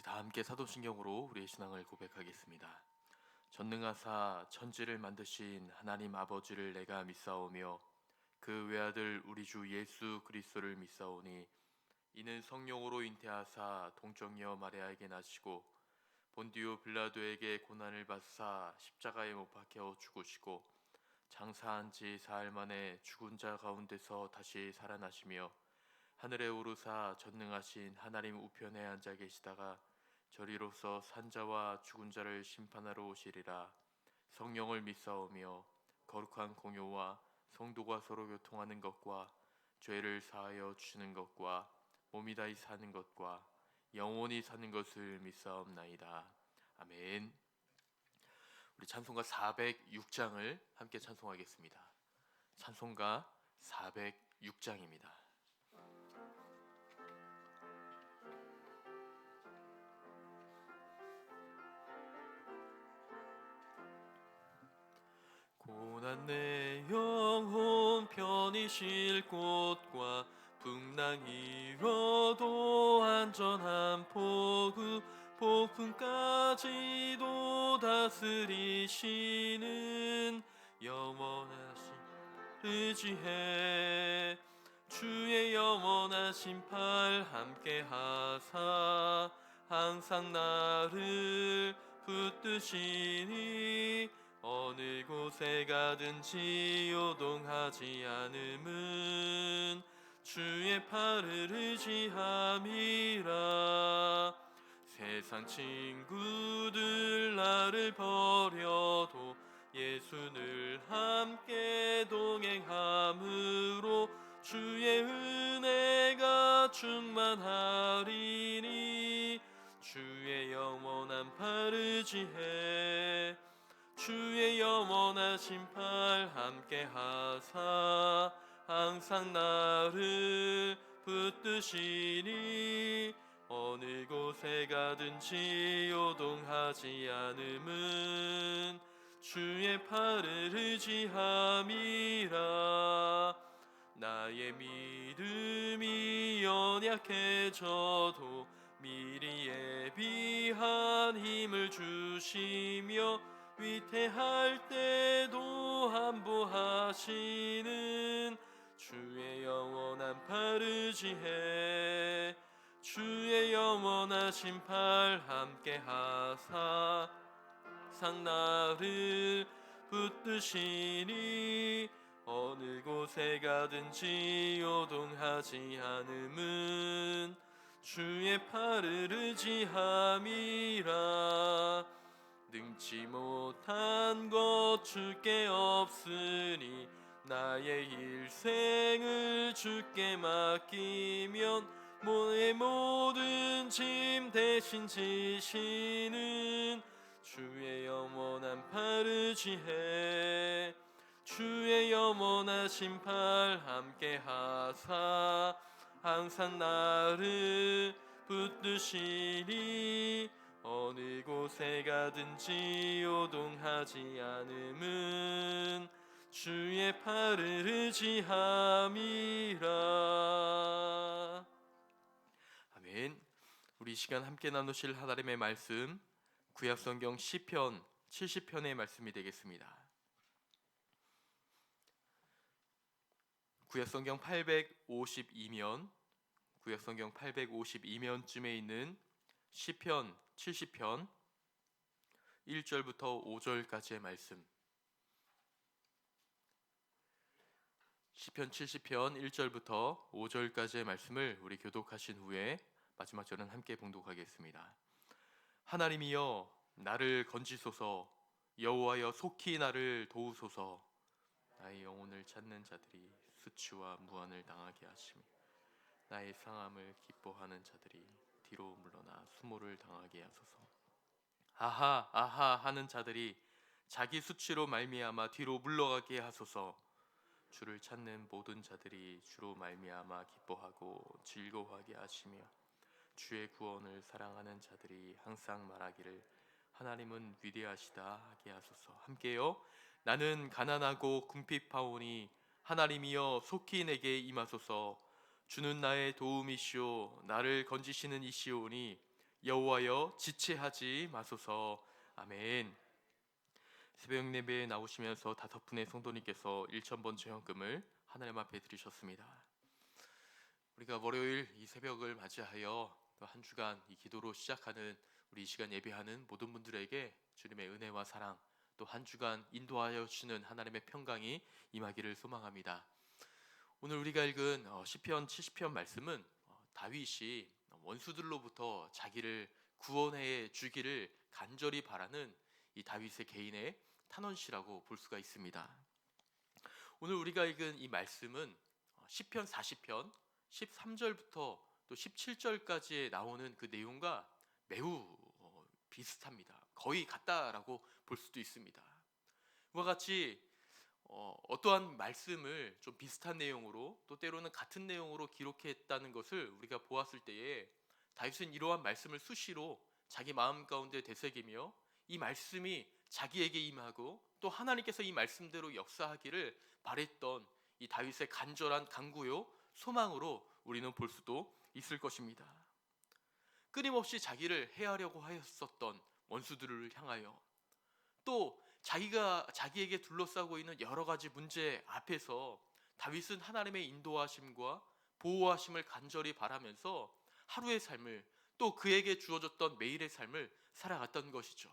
다 함께 사도신경으로 우리의 신앙을 고백하겠습니다. 전능하사 천지를 만드신 하나님 아버지를 내가 믿사오며 그 외아들 우리 주 예수 그리스도를 믿사오니 이는 성령으로 잉태하사 동정녀 마리아에게 나시고 본디오 빌라도에게 고난을 받사 십자가에 못 박혀 죽으시고 장사한 지 사흘 만에 죽은 자 가운데서 다시 살아나시며 하늘에 오르사 전능하신 하나님 우편에 앉아 계시다가 저리로서 산자와 죽은 자를 심판하러 오시리라. 성령을 믿사오며 거룩한 공효와 성도가 서로 교통하는 것과 죄를 사하여 주시는 것과 몸이 다시 사는 것과 영원히 사는 것을 믿사옵나이다. 아멘. 우리 찬송가 406장을 함께 찬송하겠습니다. 찬송가 406장입니다. 고난 내 영혼 편히 쉴 곳과 풍랑이 일어도 안전한 포구 폭풍까지도 다스리시는 영원하신 의지해 주의 영원하신 팔 함께 하사 항상 나를 붙드시니 어느 곳에 가든지 요동하지 않음은 주의 팔을 의지함이라. 세상 친구들 나를 버려도 예수 늘 함께 동행함으로 주의 은혜가 충만하리니 주의 영원한 팔 의지해 주의 영원하신 팔 함께 하사 항상 나를 붙드시니 어느 곳에 가든지 요동하지 않음은 주의 팔을 의지함이라. 나의 믿음이 연약해져도 미리 예비한 힘을 주시며 위태할 때도 안보하시는 주의 영원한 팔 의지해 주의 영원하신 팔 함께 하사 항상 나를 붙드시니 어느 곳에 가든지 요동하지 않음은 주의 팔을 의지함이라. 능치 못한 것 주께 없으니 나의 일생을 주께 맡기면 내 모든 짐 대신 지시는 주의 영원한 팔 의지해 주의 영원하신 팔 함께 하사 항상 나를 붙드시니 어느 곳에 가든지 요동하지 않음은 주의 팔을 의지함이라. 아멘. 우리 이 시간 함께 나누실 하나님의 말씀 구약성경 시편 70편의 말씀이 되겠습니다. 구약성경 852면쯤에 있는 시편 70편 1절부터 5절까지의 말씀. 시편 70편 1절부터 5절까지의 말씀을 우리 교독하신 후에 마지막 절은 함께 봉독하겠습니다. 하나님이여 나를 건지소서, 여호와여 속히 나를 도우소서. 나의 영혼을 찾는 자들이 수치와 무한을 당하게 하시며 나의 상함을 기뻐하는 자들이 뒤로 물러나 수모를 당하게 하소서. 아하 아하 하는 자들이 자기 수치로 말미암아 뒤로 물러가게 하소서. 주를 찾는 모든 자들이 주로 말미암아 기뻐하고 즐거워하게 하시며 주의 구원을 사랑하는 자들이 항상 말하기를 하나님은 위대하시다 하게 하소서. 함께요. 나는 가난하고 궁핍하오니 하나님이여 속히 내게 임하소서. 주는 나의 도움이시오 나를 건지시는 이시오니 여호와여 지체하지 마소서. 아멘. 새벽 예배에 나오시면서 5분의 성도님께서 1,000번째 헌금을 하나님 앞에 드리셨습니다. 우리가 월요일 이 새벽을 맞이하여 또 한 주간 이 기도로 시작하는 우리 이 시간 예배하는 모든 분들에게 주님의 은혜와 사랑, 또 한 주간 인도하여 주시는 하나님의 평강이 임하기를 소망합니다. 오늘 우리가 읽은 시편 70편 말씀은 다윗이 원수들로부터 자기를 구원해 주기를 간절히 바라는 이 다윗의 개인의 탄원시라고 볼 수가 있습니다. 오늘 우리가 읽은 이 말씀은 시편 40편 13절부터 또 17절까지에 나오는 그 내용과 매우 비슷합니다. 거의 같다라고 볼 수도 있습니다. 그와 같이 어떠한 말씀을 좀 비슷한 내용으로 또 때로는 같은 내용으로 기록했다는 것을 우리가 보았을 때에 다윗은 이러한 말씀을 수시로 자기 마음 가운데 되새기며 이 말씀이 자기에게 임하고 또 하나님께서 이 말씀대로 역사하기를 바랬던 이 다윗의 간절한 간구요 소망으로 우리는 볼 수도 있을 것입니다. 끊임없이 자기를 해하려고 하였었던 원수들을 향하여 또 자기에게 둘러싸고 있는 여러 가지 문제 앞에서 다윗은 하나님의 인도하심과 보호하심을 간절히 바라면서 하루의 삶을 또 그에게 주어졌던 매일의 삶을 살아갔던 것이죠.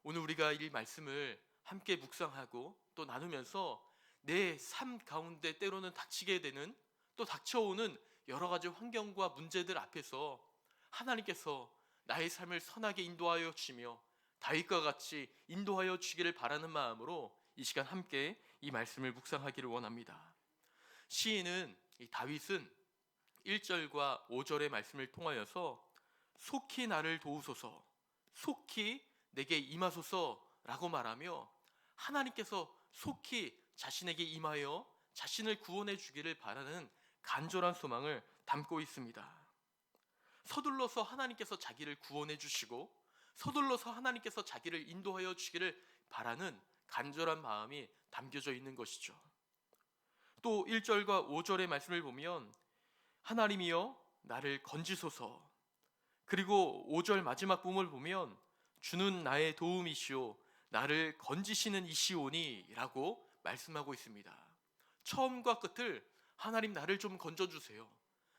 오늘 우리가 이 말씀을 함께 묵상하고 또 나누면서 내 삶 가운데 때로는 닥치게 되는 또 닥쳐오는 여러 가지 환경과 문제들 앞에서 하나님께서 나의 삶을 선하게 인도하여 주시며 다윗과 같이 인도하여 주기를 바라는 마음으로 이 시간 함께 이 말씀을 묵상하기를 원합니다. 시인은 이 다윗은 1절과 5절의 말씀을 통하여서 속히 나를 도우소서, 속히 내게 임하소서라고 말하며 하나님께서 속히 자신에게 임하여 자신을 구원해 주기를 바라는 간절한 소망을 담고 있습니다. 서둘러서 하나님께서 자기를 구원해 주시고 서둘러서 하나님께서 자기를 인도하여 주기를 바라는 간절한 마음이 담겨져 있는 것이죠. 또 1절과 5절의 말씀을 보면 하나님이여 나를 건지소서, 그리고 5절 마지막 부분을 보면 주는 나의 도움이시오 나를 건지시는 이시오니 라고 말씀하고 있습니다. 처음과 끝을 하나님 나를 좀 건져주세요,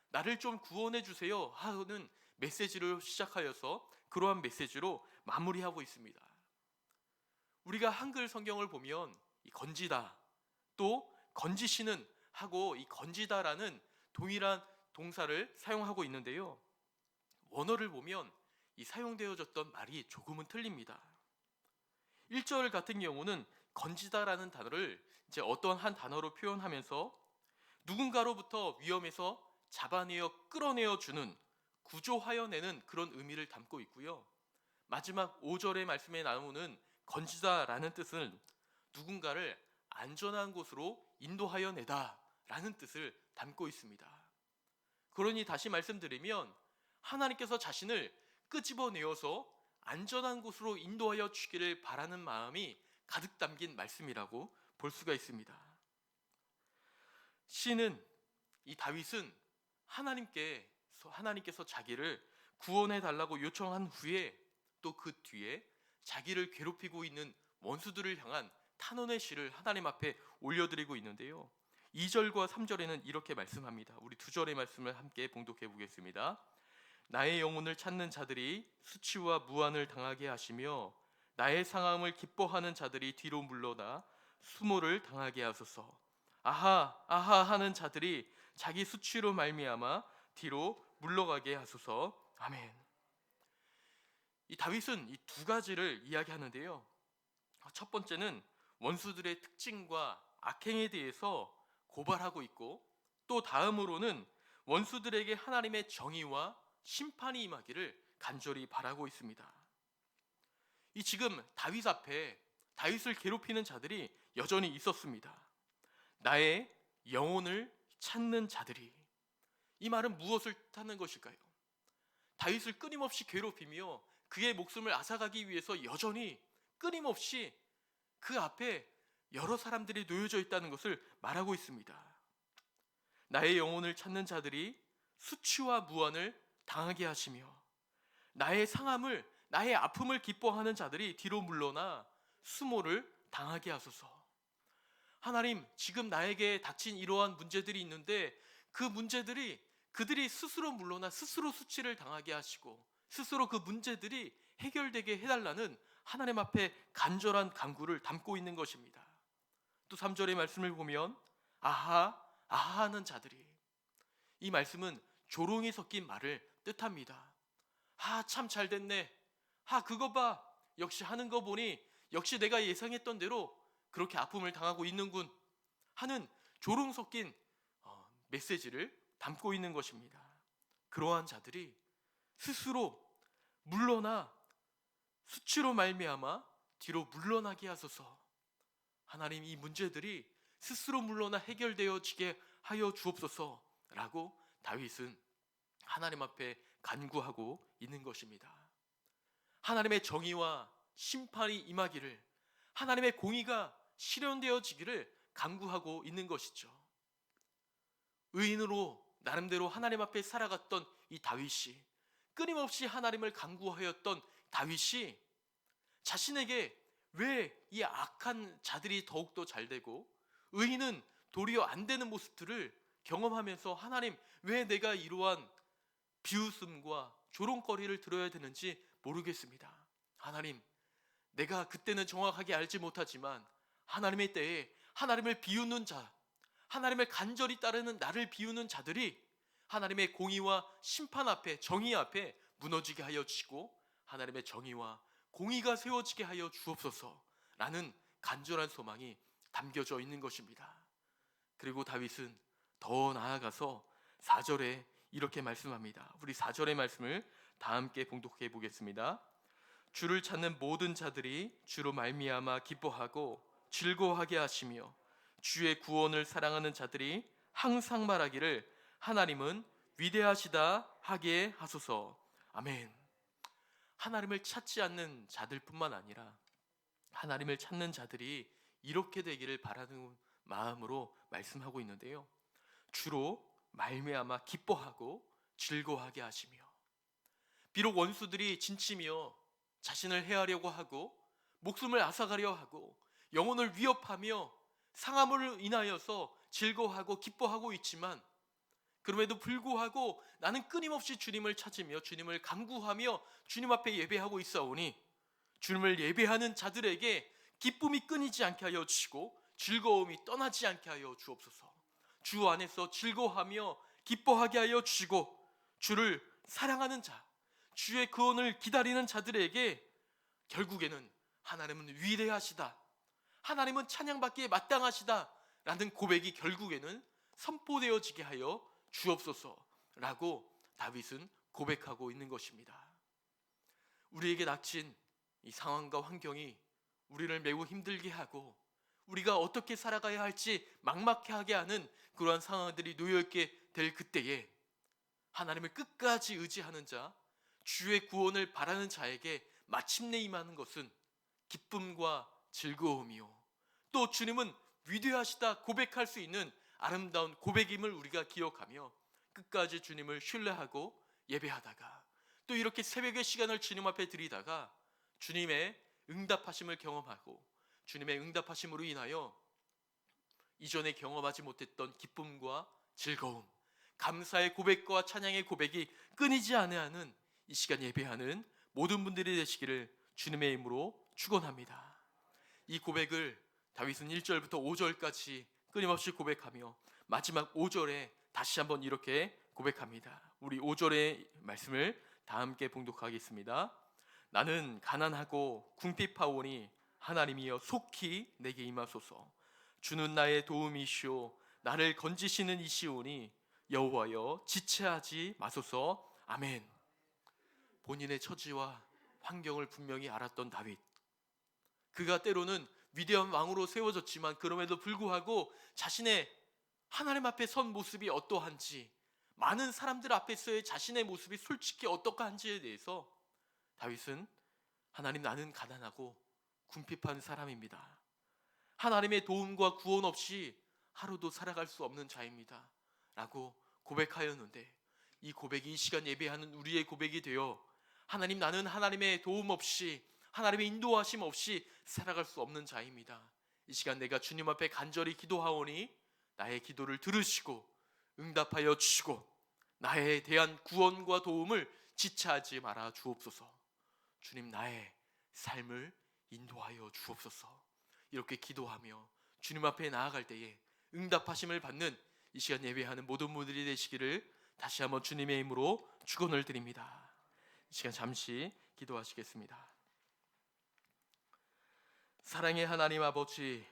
나를 좀 구원해 주세요 하는 메시지를 시작하여서 그러한 메시지로 마무리하고 있습니다. 우리가 한글 성경을 보면 이 건지다 또 건지시는 하고 이 건지다라는 동일한 동사를 사용하고 있는데요, 원어를 보면 이 사용되어졌던 말이 조금은 틀립니다. 1절 같은 경우는 건지다라는 단어를 이제 어떤 한 단어로 표현하면서 누군가로부터 위험에서 잡아내어 끌어내어 주는, 구조하여 내는 그런 의미를 담고 있고요, 마지막 5절의 말씀에 나오는 건지다라는 뜻은 누군가를 안전한 곳으로 인도하여 내다 라는 뜻을 담고 있습니다. 그러니 다시 말씀드리면 하나님께서 자신을 끄집어내어서 안전한 곳으로 인도하여 주기를 바라는 마음이 가득 담긴 말씀이라고 볼 수가 있습니다. 시는 이 다윗은 하나님께서 자기를 구원해 달라고 요청한 후에 또 그 뒤에 자기를 괴롭히고 있는 원수들을 향한 탄원의 시를 하나님 앞에 올려드리고 있는데요, 2절과 3절에는 이렇게 말씀합니다. 우리 2절의 말씀을 함께 봉독해 보겠습니다. 나의 영혼을 찾는 자들이 수치와 무한을 당하게 하시며 나의 상함을 기뻐하는 자들이 뒤로 물러나 수모를 당하게 하소서. 아하 아하 하는 자들이 자기 수치로 말미암아 뒤로 물러가게 하소서. 아멘. 이 다윗은 이 두 가지를 이야기하는데요, 첫 번째는 원수들의 특징과 악행에 대해서 고발하고 있고 또 다음으로는 원수들에게 하나님의 정의와 심판이 임하기를 간절히 바라고 있습니다. 이 지금 다윗 앞에 다윗을 괴롭히는 자들이 여전히 있었습니다. 나의 영혼을 찾는 자들이, 이 말은 무엇을 뜻하는 것일까요? 다윗을 끊임없이 괴롭히며 그의 목숨을 앗아가기 위해서 여전히 끊임없이 그 앞에 여러 사람들이 놓여져 있다는 것을 말하고 있습니다. 나의 영혼을 찾는 자들이 수치와 무한을 당하게 하시며 나의 상함을, 나의 아픔을 기뻐하는 자들이 뒤로 물러나 수모를 당하게 하소서. 하나님, 지금 나에게 닥친 이러한 문제들이 있는데 그 문제들이 그들이 스스로 물러나 스스로 수치를 당하게 하시고 스스로 그 문제들이 해결되게 해달라는 하나님 앞에 간절한 간구를 담고 있는 것입니다. 또 3절의 말씀을 보면 아하, 아하하는 자들이, 이 말씀은 조롱이 섞인 말을 뜻합니다. 아, 참 잘됐네. 아, 그거 봐. 역시 하는 거 보니 역시 내가 예상했던 대로 그렇게 아픔을 당하고 있는군 하는 조롱 섞인 메시지를 담고 있는 것입니다. 그러한 자들이 스스로 물러나 수치로 말미암아 뒤로 물러나게 하소서. 하나님, 이 문제들이 스스로 물러나 해결되어지게 하여 주옵소서라고 다윗은 하나님 앞에 간구하고 있는 것입니다. 하나님의 정의와 심판이 임하기를, 하나님의 공의가 실현되어지기를 간구하고 있는 것이죠. 의인으로 나름대로 하나님 앞에 살아갔던 이 다윗이, 끊임없이 하나님을 간구하였던 다윗이 자신에게 왜 이 악한 자들이 더욱더 잘되고 의인은 도리어 안 되는 모습들을 경험하면서 하나님, 왜 내가 이러한 비웃음과 조롱거리를 들어야 되는지 모르겠습니다. 하나님, 내가 그때는 정확하게 알지 못하지만 하나님의 때에 하나님을 비웃는 자, 하나님을 간절히 따르는 나를 비웃는 자들이 하나님의 공의와 심판 앞에, 정의 앞에 무너지게 하여 주시고 하나님의 정의와 공의가 세워지게 하여 주옵소서라는 간절한 소망이 담겨져 있는 것입니다. 그리고 다윗은 더 나아가서 4절에 이렇게 말씀합니다. 우리 4절의 말씀을 다 함께 봉독해 보겠습니다. 주를 찾는 모든 자들이 주로 말미암아 기뻐하고 즐거워하게 하시며 주의 구원을 사랑하는 자들이 항상 말하기를 하나님은 위대하시다 하게 하소서. 아멘. 하나님을 찾지 않는 자들뿐만 아니라 하나님을 찾는 자들이 이렇게 되기를 바라는 마음으로 말씀하고 있는데요. 주로 말미암아 기뻐하고 즐거워하게 하시며, 비록 원수들이 진치며 자신을 해하려고 하고 목숨을 앗아가려 하고 영혼을 위협하며 상함을 인하여서 즐거워하고 기뻐하고 있지만, 그럼에도 불구하고 나는 끊임없이 주님을 찾으며 주님을 간구하며 주님 앞에 예배하고 있사오니 주님을 예배하는 자들에게 기쁨이 끊이지 않게 하여 주시고 즐거움이 떠나지 않게 하여 주옵소서. 주 안에서 즐거워하며 기뻐하게 하여 주시고 주를 사랑하는 자, 주의 구원을 기다리는 자들에게 결국에는 하나님은 위대하시다, 하나님은 찬양받기에 마땅하시다 라는 고백이 결국에는 선포되어지게 하여 주옵소서라고 다윗은 고백하고 있는 것입니다. 우리에게 닥친 이 상황과 환경이 우리를 매우 힘들게 하고 우리가 어떻게 살아가야 할지 막막하게 하는 그러한 상황들이 놓여있게 될 그때에 하나님을 끝까지 의지하는 자, 주의 구원을 바라는 자에게 마침내 임하는 것은 기쁨과 즐거움이요, 또 주님은 위대하시다 고백할 수 있는 아름다운 고백임을 우리가 기억하며 끝까지 주님을 신뢰하고 예배하다가 또 이렇게 새벽의 시간을 주님 앞에 드리다가 주님의 응답하심을 경험하고 주님의 응답하심으로 인하여 이전에 경험하지 못했던 기쁨과 즐거움, 감사의 고백과 찬양의 고백이 끊이지 아니하는 이 시간 예배하는 모든 분들이 되시기를 주님의 이름으로 축원합니다. 이 고백을 다윗은 1절부터 5절까지 끊임없이 고백하며 마지막 5절에 다시 한번 이렇게 고백합니다. 우리 5절의 말씀을 다 함께 봉독하겠습니다. 나는 가난하고 궁핍하오니 하나님이여 속히 내게 임하소서. 주는 나의 도움이시오 나를 건지시는 이시오니 여호와여 지체하지 마소서. 아멘. 본인의 처지와 환경을 분명히 알았던 다윗, 그가 때로는 위대한 왕으로 세워졌지만 그럼에도 불구하고 자신의 하나님 앞에 선 모습이 어떠한지, 많은 사람들 앞에서의 자신의 모습이 솔직히 어떠한지에 대해서 다윗은 하나님, 나는 가난하고 궁핍한 사람입니다. 하나님의 도움과 구원 없이 하루도 살아갈 수 없는 자입니다 라고 고백하였는데, 이 고백이 이 시간 예배하는 우리의 고백이 되어 하나님, 나는 하나님의 도움 없이, 하나님의 인도하심 없이 살아갈 수 없는 자입니다. 이 시간 내가 주님 앞에 간절히 기도하오니 나의 기도를 들으시고 응답하여 주시고 나에 대한 구원과 도움을 지체하지 말아 주옵소서. 주님, 나의 삶을 인도하여 주옵소서. 이렇게 기도하며 주님 앞에 나아갈 때에 응답하심을 받는 이 시간 예배하는 모든 분들이 되시기를 다시 한번 주님의 이름으로 축원을 드립니다. 이 시간 잠시 기도하시겠습니다. 사랑의 하나님 아버지,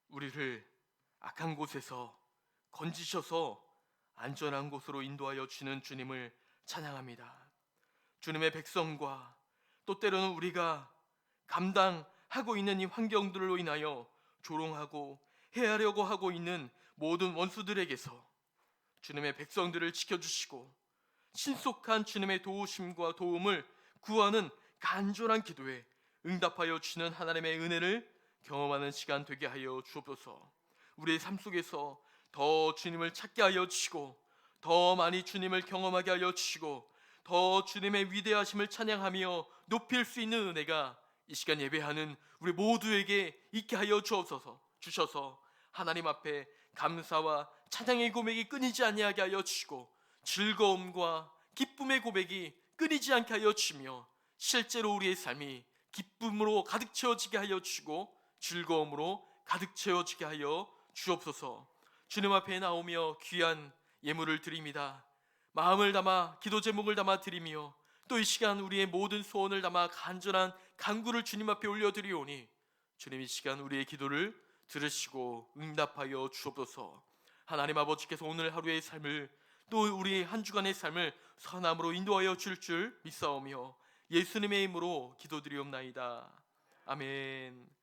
우리를 악한 곳에서 건지셔서 안전한 곳으로 인도하여 주시는 주님을 찬양합니다. 주님의 백성과 또 때로는 우리가 감당하고 있는 이 환경들로 인하여 조롱하고 해하려고 하고 있는 모든 원수들에게서 주님의 백성들을 지켜주시고 신속한 주님의 도우심과 도움을 구하는 간절한 기도에 응답하여 주시는 하나님의 은혜를 경험하는 시간 되게 하여 주옵소서. 우리의 삶 속에서 더 주님을 찾게 하여 주시고 더 많이 주님을 경험하게 하여 주시고 더 주님의 위대하심을 찬양하며 높일 수 있는 은혜가 이 시간 예배하는 우리 모두에게 있게 하여 주셔서 하나님 앞에 감사와 찬양의 고백이 끊이지 아니하게 하여 주시고 즐거움과 기쁨의 고백이 끊이지 않게 하여 주시며 실제로 우리의 삶이 기쁨으로 가득 채워지게 하여 주시고 즐거움으로 가득 채워지게 하여 주옵소서. 주님 앞에 나오며 귀한 예물을 드립니다. 마음을 담아 기도 제목을 담아 드리며 또 이 시간 우리의 모든 소원을 담아 간절한 간구를 주님 앞에 올려드리오니 주님, 이 시간 우리의 기도를 들으시고 응답하여 주옵소서. 하나님 아버지께서 오늘 하루의 삶을 또 우리 한 주간의 삶을 선함으로 인도하여 줄 믿사오며 예수님의 이름으로 기도드리옵나이다. 아멘.